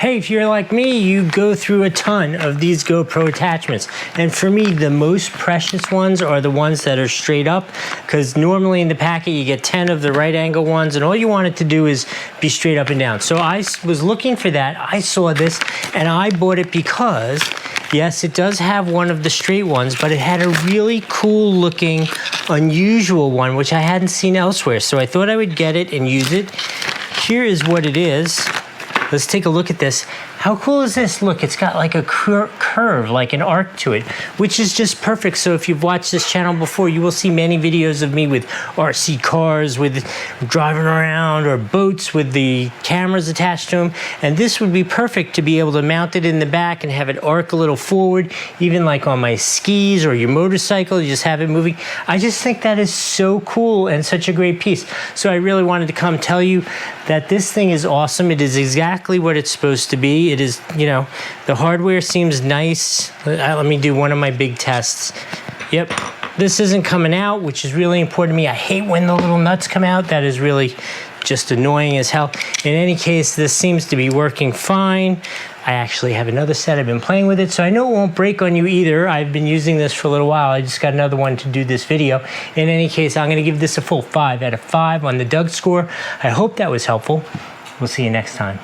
Hey, if you're like me, you go through a ton of these GoPro attachments. And for me, the most precious ones are the ones that are straight up, because normally in the packet you get 10 of the right angle ones, and all you want it to do is be straight up and down. So I was looking for that. I saw this and I bought it because, yes, it does have one of the straight ones, but it had a really cool looking, unusual one, which I hadn't seen elsewhere. So I thought I would get it and use it. Here is what it is. Let's take a look at this. How cool is this? Look, it's got like a curve, like an arc to it, which is just perfect. So if you've watched this channel before, you will see many videos of me with RC cars, with driving around, or boats with the cameras attached to them. And this would be perfect to be able to mount it in the back and have it arc a little forward, even like on my skis or your motorcycle, you just have it moving. I just think that is so cool and such a great piece. So I really wanted to come tell you that this thing is awesome. It is exactly what it's supposed to be. It is, you know, the hardware seems nice. Let me do one of my big tests. Yep, this isn't coming out, which is really important to me. I hate when the little nuts come out. That is really just annoying as hell. In any case, this seems to be working fine. I actually have another set. I've been playing with it, so I know it won't break on you either. I've been using this for a little while. I just got another one to do this video. In any case, I'm gonna give this a full 5 out of 5 on the Doug score. I hope that was helpful. We'll see you next time.